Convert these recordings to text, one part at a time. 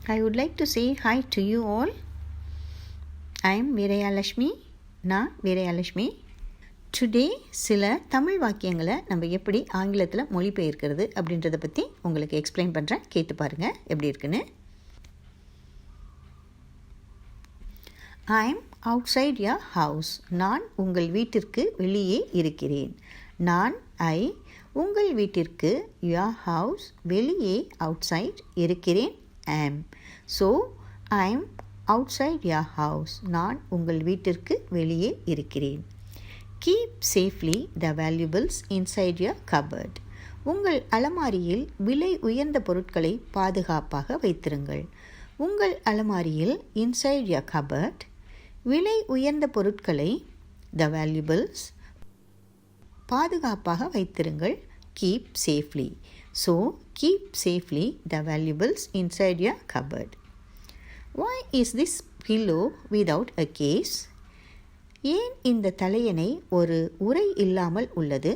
I would like to say hi to you all. I am Virayalakshmi. நான் Virayalakshmi. Today சில தமிழ் வாக்கியங்களை நம்ம எப்படி ஆங்கிலத்தில் மொழிபெயர்க்கிறது அப்படின்றத பற்றி உங்களுக்கு எக்ஸ்பிளைன் பண்ணுறேன். கேட்டு பாருங்கள் எப்படி இருக்குன்னு. I am outside your house. நான் உங்கள் வீட்டிற்கு வெளியே இருக்கிறேன். நான் உங்கள் வீட்டிற்கு your house வெளியே outside இருக்கிறேன் am. So I am outside your house. நான் உங்கள் வீட்டிற்கு வெளியே இருக்கிறேன். Keep safely the valuables inside your cupboard. உங்கள் அலமாரியில் விலை உயர்ந்த பொருட்களை பாதுகாப்பாக வைத்திருங்கள். உங்கள் அலமாரியில் inside your cupboard விலை உயர்ந்த பொருட்களை the valuables பாதுகாப்பாக வைத்திருங்கள். Keep safely. So keep safely the valuables inside your cupboard. Why is this pillow without a case? ஏன் இந்த தலையணை ஒரு உறை இல்லாமல் உள்ளது?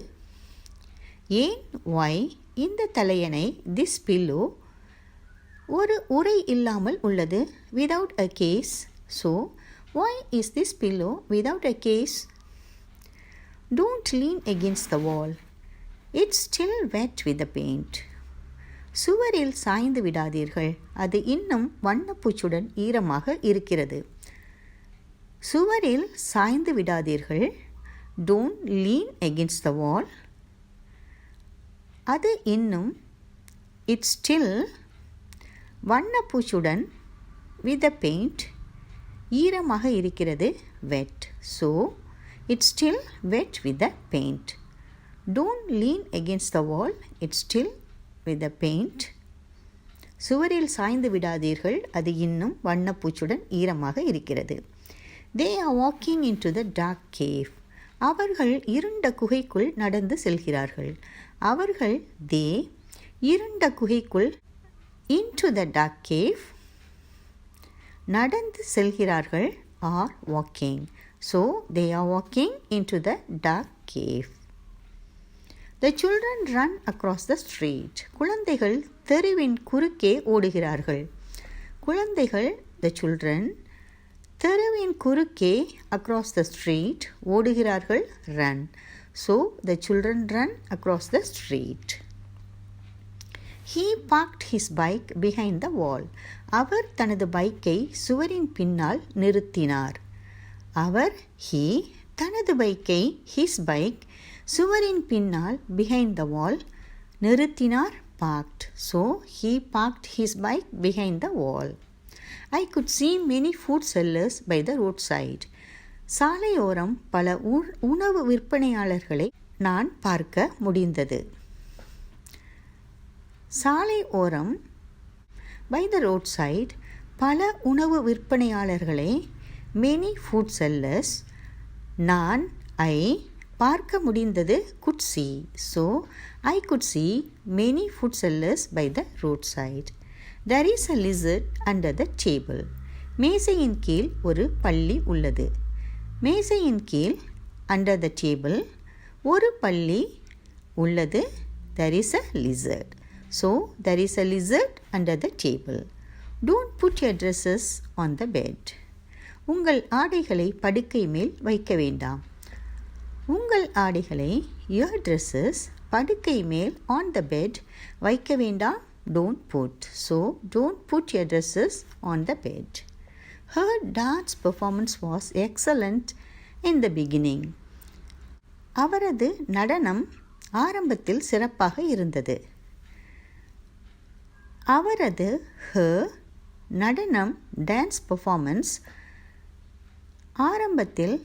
ஏன் why இந்த தலையணை this pillow ஒரு உறை இல்லாமல் உள்ளது? Without a case. So why is this pillow without a case? Don't lean against the wall. It's still wet with the paint. சுவரில் சாய்ந்து விடாதீர்கள், அது இன்னும் வண்ணப்பூச்சுடன் ஈரமாக இருக்கிறது. சுவரில் சாய்ந்து விடாதீர்கள். Don't lean against the wall. அது இன்னும் it's still வண்ணப்பூச்சுடன் with the paint ஈரமாக இருக்கிறது wet. So it's still wet with the paint. Don't lean against the wall. It's still with the paint. சுவரில் சாய்ந்து விடாதீர்கள், அது இன்னும் வண்ணப்பூச்சுடன் ஈரமாக இருக்கிறது. They are walking into the dark cave. அவர்கள் இருண்ட குகைக்குள் நடந்து செல்கிறார்கள். அவர்கள் இருண்ட குகைக்குள் into the dark cave நடந்து செல்கிறார்கள் are walking. So they are walking into the dark cave. The children run across the street. குழந்தைகள் தெருவின் குறுக்கே ஓடுகிறார்கள். குழந்தைகள் the children தெருவின் குறுக்கே across the street ஓடுகிறார்கள் run. So the children run across the street. He parked his bike behind the wall. அவர் தனது பைக்கை சுவரின் பின்னால் நிறுத்தினார். தனது பைக்கை his bike சுவரின் பின்னால் behind the wall நிறுத்தினார் parked. So he parked his bike behind the wall. I could see many food sellers by the roadside. சாலையோரம் பல உணவு விற்பனையாளர்களை நான் பார்க்க முடிந்தது. சாலை ஓரம் by the roadside பல உணவு விற்பனையாளர்களை many food sellers நான் பார்க்க முடிந்தது could see. So I could see many food sellers by the roadside. There is a lizard under the table. மேசையின் கீழ் ஒரு பல்லி உள்ளது. மேசையின் கீழ் under the table ஒரு பல்லி உள்ளது. There is a lizard. So there is a lizard under the table. Don't put your dresses on the bed. உங்கள் ஆடைகளை படுக்கை மேல் வைக்க வேண்டாம். உங்கள் ஆடைகளை your dresses படுக்கை மேல் on the bed வைக்க வேண்டாம். Don't put. So don't put your dresses on the bed. Her dance performance was excellent in the beginning. அவரது நடனம் ஆரம்பத்தில் சிறப்பாக இருந்தது. her நடனம் டான்ஸ் பெர்ஃபார்மன்ஸ் ஆரம்பத்தில்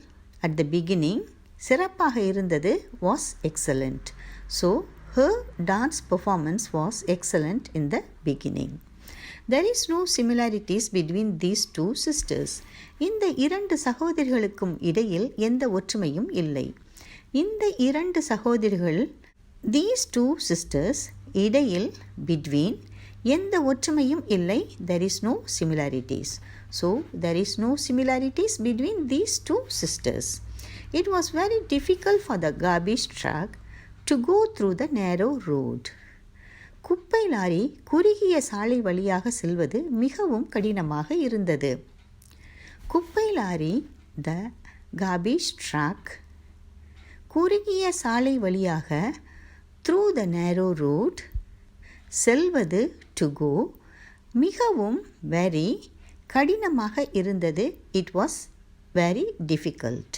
at the beginning சிறப்பாக இருந்தது was excellent. So her dance performance was excellent in the beginning. There is no similarities between these two sisters. இந்த இரண்டு சகோதரிகளுக்கும் இடையில் எந்த ஒற்றுமையும் இல்லை. இந்த இரண்டு சகோதரிகள் these two sisters இடையில் between எந்த ஒற்றுமையும் இல்லை. There is no similarities. So there is no similarities between these two sisters. It was very difficult for the garbage truck to go through the narrow road. குப்பை lorry குறுகிய சாலை வழியாக செல்வது மிகவும் கடினமாக இருந்தது. குப்பை லாரி த garbage truck குறுகிய சாலை வழியாக through the narrow road செல்வது to go மிகவும் very கடினமாக இருந்தது. It was very difficult.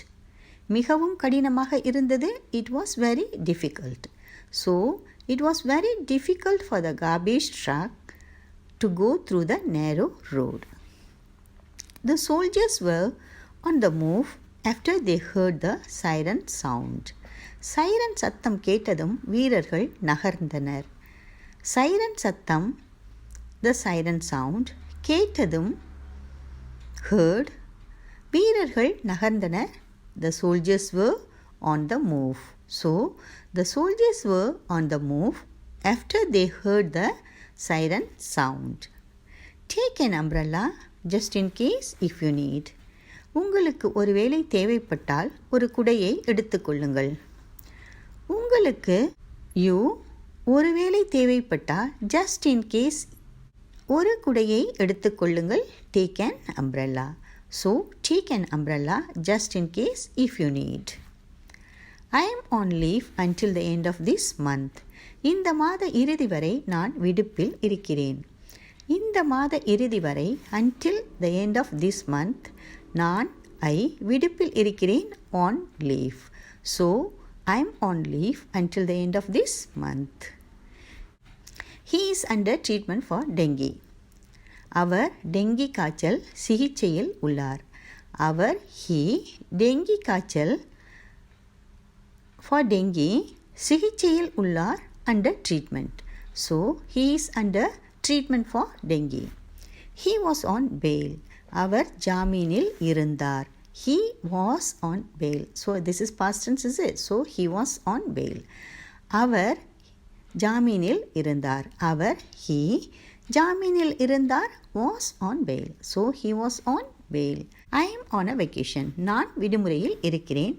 மிகவும் கடினமாக இருந்தது. It was very difficult. So, it was very difficult for the garbage truck to go through the narrow road. The soldiers were on the move after they heard the siren sound. Siren சத்தம் கேட்டதும் வீரர்கள் நகர்ந்தனர். Siren சத்தம், the siren sound, கேட்டதும் heard, வீரர்கள் நகர்ந்தனர். The soldiers were on the move. So, the soldiers were on the move after they heard the siren sound. Take an umbrella just in case if you need. உங்களுக்கு ஒருவேளை தேவைப்பட்டால் ஒரு குடையை எடுத்துக்கொள்ளுங்கள். உங்களுக்கு ஒருவேளை தேவைப்பட்டால் just in case ஒரு குடையை எடுத்துக்கொள்ளுங்கள். Take an umbrella. So, take an umbrella just in case if you need. I am on leave until the end of this month. இந்த மாத இறுதி வரை நான் விடுப்பில் இருக்கிறேன். இந்த மாத இறுதி வரை until the end of this month நான் விடுப்பில் இருக்கிறேன் on leave. So, I am on leave until the end of this month. He is under treatment for dengue. Our dengue காய்ச்சல் சிகிச்சையில் உள்ளார். டெங்கி காய்ச்சல் for dengue சிகிச்சையில் உள்ளார் under treatment. So, he is under treatment for dengue. He was on bail. அவர் ஜாமீனில் இருந்தார். He was on bail. So, this is past tense, is it? So, he was on bail. அவர் ஜாமீனில் இருந்தார். he ஜாமீனில் இருந்தார் was on bail. So, he was on bail. I am on a vacation. நான் விடுமுறையில் இருக்கிறேன்.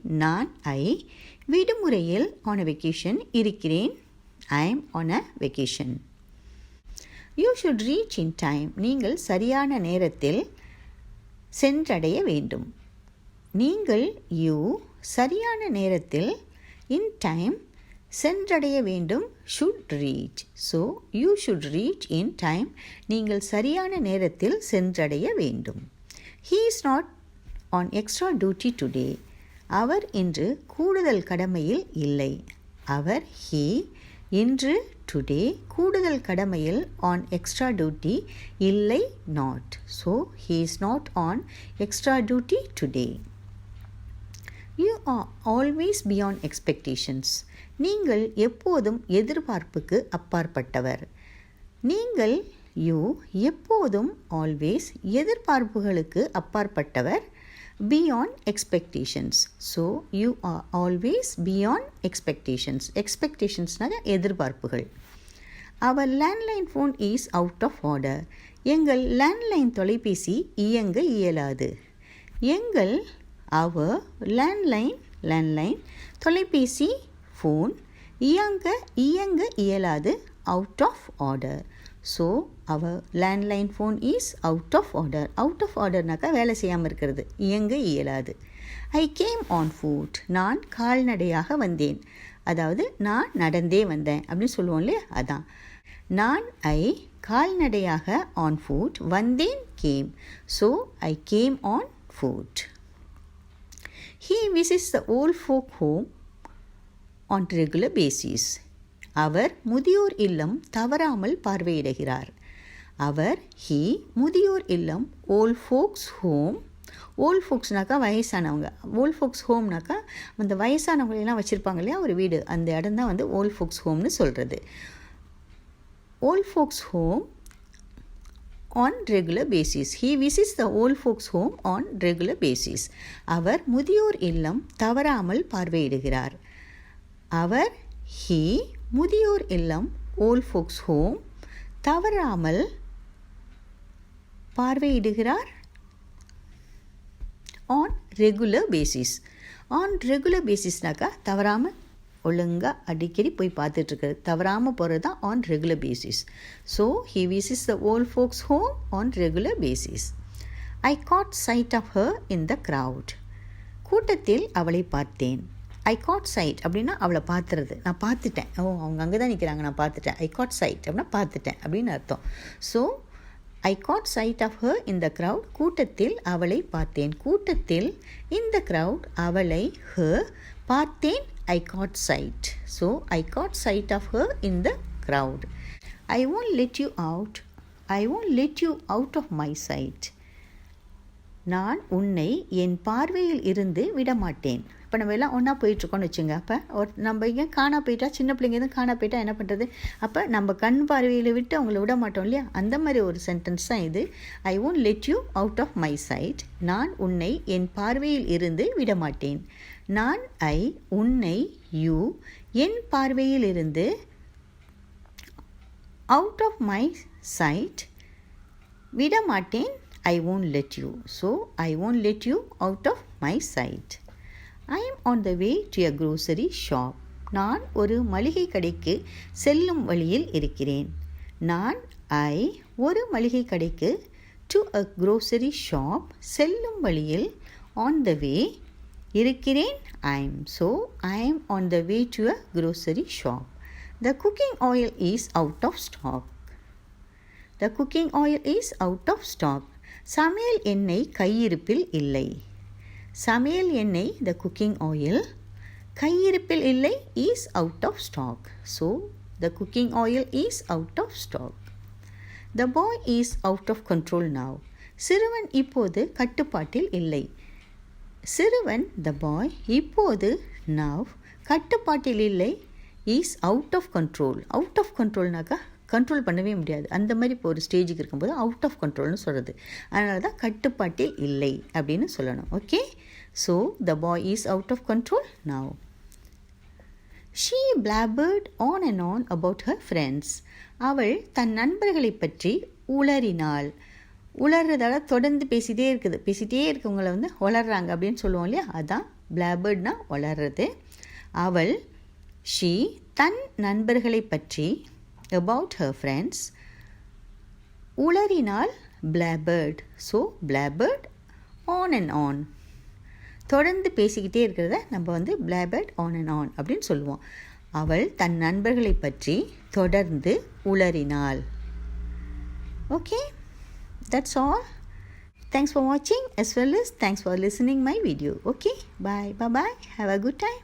விடுமுறையில் on a vacation இருக்கிறேன். I am on a vacation. You should reach in time. நீங்கள் சரியான நேரத்தில் சென்றடைய வேண்டும். சரியான நேரத்தில் in time சென்றடைய வேண்டும். should reach. So, you should reach in time. நீங்கள் சரியான நேரத்தில் சென்றடைய வேண்டும். He is not on extra duty today. அவர் இன்று கூடுதல் கடமையில் இல்லை. இன்று today கூடுதல் கடமையில் on extra duty இல்லை not. So, he is not on extra duty today. You are always beyond expectations. நீங்கள் எப்போதும் எதிர்பார்ப்புக்கு அப்பாற்பட்டவர். எப்போதும் always எதிர்பார்ப்புகளுக்கு அப்பாற்பட்டவர். Beyond expectations. So, you are always beyond expectations. Expectationsனால எதிர்பார்ப்புகள். Our landline phone is out of order. எங்கள் landline தொலைபேசி இயங்க இயலாது. our landline தொலைபேசி phone இயங்க இயலாது out of order. So, our landline phone is out of order. Out of orderனாக்கா வேலை செய்யாமல் இருக்கிறது, இயங்க இயலாது. I came on foot. நான் கால்நடையாக வந்தேன். அதாவது நான் நடந்தே வந்தேன் அப்படின்னு சொல்லுவோம் இல்லையா, அதான். நான் கால்நடையாக on foot, வந்தேன் came. So, I came on foot. He visits the old folk home on regular basis. அவர் முதியோர் இல்லம் தவறாமல் பார்வையிடுகிறார். முதியோர் இல்லம் old folks home. ஓல்ட் ஃபோக்ஸ்னாக்கா வயசானவங்க. ஓல்ட் ஃபோக்ஸ் ஹோம்னாக்கா அந்த வயசானவங்களெல்லாம் வச்சுருப்பாங்க இல்லையா ஒரு வீடு, அந்த இடம் தான் வந்து ஓல்ட் ஃபோக்ஸ் ஹோம்னு சொல்கிறது. Old folks home on regular basis. He visits the old folks home on regular basis. அவர் முதியோர் இல்லம் தவறாமல் பார்வையிடுகிறார். முதியோர் இல்லம் old folks home தவறாமல் பார்வையிடுகிறார் on regular basis. on regular basisனாக்கா தவறாமல் ஒழுங்காக அடிக்கடி போய் பார்த்துட்ருக்காரு, தவறாமல் போகிறது தான் on regular basis. So he visits the old folks home on regular basis. I caught sight of her in the crowd. கூட்டத்தில் அவளை பார்த்தேன். ஐ காட் சைட் அப்படின்னா அவளை பார்த்துறது, நான் பார்த்துட்டேன், அவங்க அங்கே தான் நிற்கிறாங்க, நான் பார்த்துட்டேன். ஐ காட் சைட் அப்படின்னா பார்த்துட்டேன் அப்படின்னு அர்த்தம். So I caught sight of her in the crowd, கூட்டத்தில் அவளை பார்த்தேன். கூட்டத்தில் இந்த க்ரௌட் அவளை ஹர் பார்த்தேன். I caught sight. So I caught sight of her in the crowd. I won't let you out. I won't let you out of my sight. நான் உன்னை என் பார்வையில் இருந்து விடமாட்டேன். இப்போ நம்ம எல்லாம் ஒன்றா போயிட்டுருக்கோன்னு வச்சுங்க. அப்போ நம்ம இங்கே காணா போயிட்டா, சின்ன பிள்ளைங்க எதுவும் காணா போயிட்டா என்ன பண்ணுறது? அப்போ நம்ம கண் பார்வையில் விட்டு அவங்கள விட மாட்டோம் இல்லையா? அந்த மாதிரி ஒரு சென்டென்ஸ் தான் இது. ஐ won't let you out of my sight. நான் உன்னை என் பார்வையில் இருந்து விடமாட்டேன். நான் உன்னை யூ என் பார்வையில் இருந்து அவுட் ஆஃப் மை சைட் விடமாட்டேன். I won't let you. So I won't let you out of my sight. I am on the way to a grocery shop. நான் ஒரு மளிகை கடைக்கு செல்லும் வழியில் இருக்கிறேன். நான் ஒரு மளிகை கடைக்கு to a grocery shop செல்லும் வழியில் on the way இருக்கிறேன். I am on the way to a grocery shop. The cooking oil is out of stock. The cooking oil is out of stock. சமையல் எண்ணெய் கையிருப்பில் இல்லை. சமையல் எண்ணெய் the cooking oil கையிருப்பில் இல்லை is out of stock. So the cooking oil is out of stock. The boy is out of control now. சிறுவன் இப்போது கட்டுப்பாட்டில் இல்லை. சிறுவன் the boy இப்போது now கட்டுப்பாட்டில் இல்லை is out of control. out of controlனாக்கா கண்ட்ரோல் பண்ணவே முடியாது, அந்த மாதிரி இப்போ ஒரு ஸ்டேஜுக்கு இருக்கும்போது அவுட் ஆஃப் கண்ட்ரோல்னு சொல்கிறது. அதனால தான் கட்டுப்பாட்டில் இல்லை அப்படின்னு சொல்லணும். Okay, so the boy is out of control now. She blabbered on and on about her friends. அவள் தன் நண்பர்களை பற்றி உளறினாள். உளறதால தொடர்ந்து பேசிகிட்டே இருக்கவங்களை வந்து உளறாங்க அப்படின்னு சொல்லுவோம் இல்லையா, அதான் blabberedனா உளறது. அவள் ஷீ தன் நண்பர்களை பற்றி about her friends உளறினால் blabbered. So blabbered on and on, தொடர்ந்து பேசிக்கிட்டே இருக்கிறத நம்ம வந்து blabbered on and on அப்படின்னு சொல்லுவோம். அவள் தன் நண்பர்களை பற்றி தொடர்ந்து உளறினாள். Okay, that's all. Thanks for watching as well as thanks for listening my video. Okay, bye bye, have a good time.